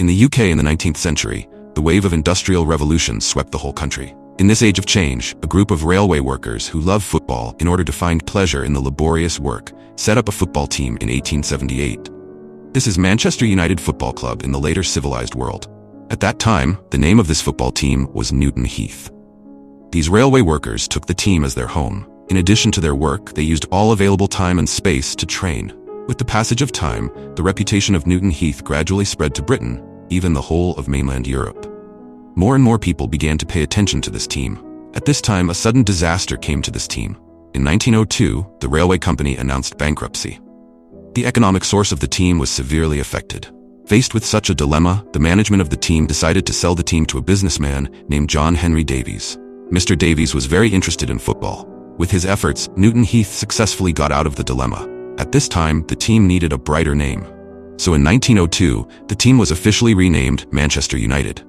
In the UK in the 19th century, the wave of industrial revolutions swept the whole country. In this age of change, a group of railway workers who love football in order to find pleasure in the laborious work set up a football team in 1878. This is Manchester United Football Club in the later civilized world. At that time, the name of this football team was Newton Heath. These railway workers took the team as their home. In addition to their work, they used all available time and space to train. With the passage of time, the reputation of Newton Heath gradually spread to Britain, even the whole of mainland Europe. More and more people began to pay attention to this team. At this time, a sudden disaster came to this team. In 1902, the railway company announced bankruptcy. The economic source of the team was severely affected. Faced with such a dilemma, the management of the team decided to sell the team to a businessman named John Henry Davies. Mr. Davies was very interested in football. With his efforts, Newton Heath successfully got out of the dilemma. At this time, the team needed a brighter name. So in 1902, the team was officially renamed Manchester United.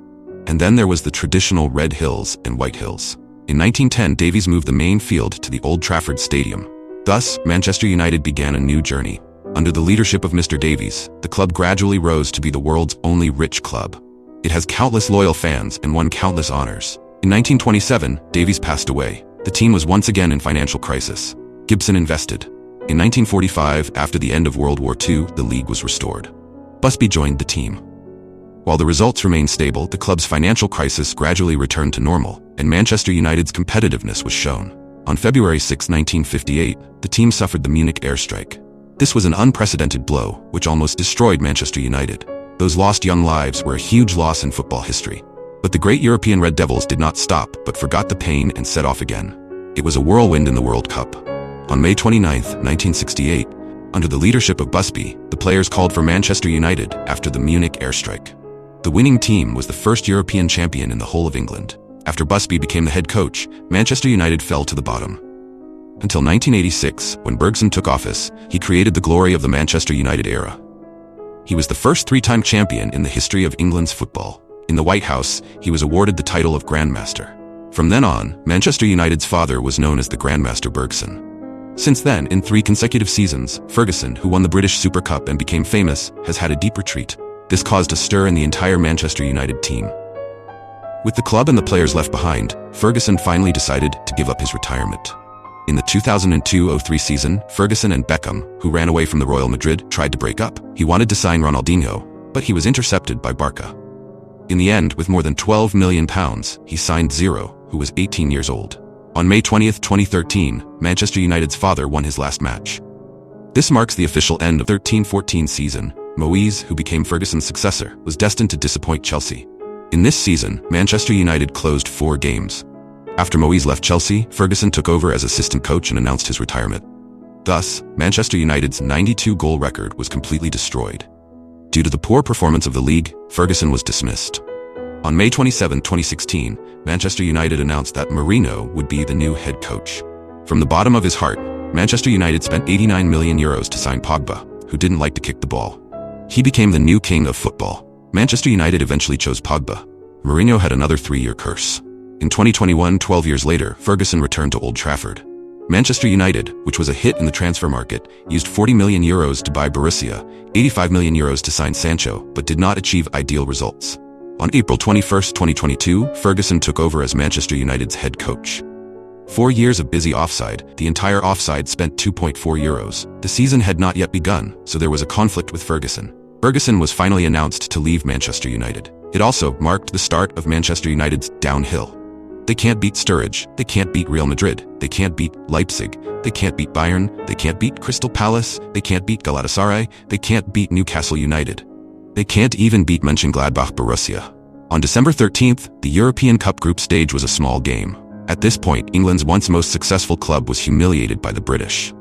And then there was the traditional Red Hills and White Hills. In 1910, Davies moved the main field to the Old Trafford Stadium. Thus, Manchester United began a new journey. Under the leadership of Mr. Davies, the club gradually rose to be the world's only rich club. It has countless loyal fans and won countless honors. In 1927, Davies passed away. The team was once again in financial crisis. Gibson invested. In 1945, after the end of World War II, the league was restored. Busby joined the team. While the results remained stable, the club's financial crisis gradually returned to normal, and Manchester United's competitiveness was shown. On February 6, 1958, the team suffered the Munich airstrike. This was an unprecedented blow, which almost destroyed Manchester United. Those lost young lives were a huge loss in football history. But the great European Red Devils did not stop, but forgot the pain and set off again. It was a whirlwind in the World Cup. On May 29, 1968, under the leadership of Busby, the players called for Manchester United after the Munich airstrike. The winning team was the first European champion in the whole of England. After Busby became the head coach, Manchester United fell to the bottom. Until 1986, when Ferguson took office, he created the glory of the Manchester United era. He was the first three-time champion in the history of England's football. In the White House, he was awarded the title of Grandmaster. From then on, Manchester United's father was known as the Grandmaster Ferguson. Since then, in 3 consecutive seasons, Ferguson, who won the British Super Cup and became famous, has had a deep retreat. This caused a stir in the entire Manchester United team. With the club and the players left behind, Ferguson finally decided to give up his retirement. In the 2002-03 season, Ferguson and Beckham, who ran away from the Real Madrid, tried to break up. He wanted to sign Ronaldinho, but he was intercepted by Barca. In the end, with more than £12 million, he signed Zero, who was 18 years old. On May 20, 2013, Manchester United's father won his last match. This marks the official end of the 13-14 season. Moyes, who became Ferguson's successor, was destined to disappoint Chelsea. In this season, Manchester United closed 4 games. After Moyes left Chelsea, Ferguson took over as assistant coach and announced his retirement. Thus, Manchester United's 92-goal record was completely destroyed. Due to the poor performance of the league, Ferguson was dismissed. On May 27, 2016, Manchester United announced that Mourinho would be the new head coach. From the bottom of his heart, Manchester United spent €89 million to sign Pogba, who didn't like to kick the ball. He became the new king of football. Manchester United eventually chose Pogba. Mourinho had another 3-year curse. In 2021, 12 years later, Ferguson returned to Old Trafford. Manchester United, which was a hit in the transfer market, used €40 million to buy Borussia, €85 million to sign Sancho, but did not achieve ideal results. On April 21, 2022, Ferguson took over as Manchester United's head coach. 4 years of busy offside, the entire offside spent €2.4. The season had not yet begun, so there was a conflict with Ferguson. Ferguson was finally announced to leave Manchester United. It also marked the start of Manchester United's downhill. They can't beat Sturridge, they can't beat Real Madrid, they can't beat Leipzig, they can't beat Bayern, they can't beat Crystal Palace, they can't beat Galatasaray, they can't beat Newcastle United. They can't even beat Mönchengladbach Borussia. On December 13th, the European Cup group stage was a small game. At this point, England's once most successful club was humiliated by the British.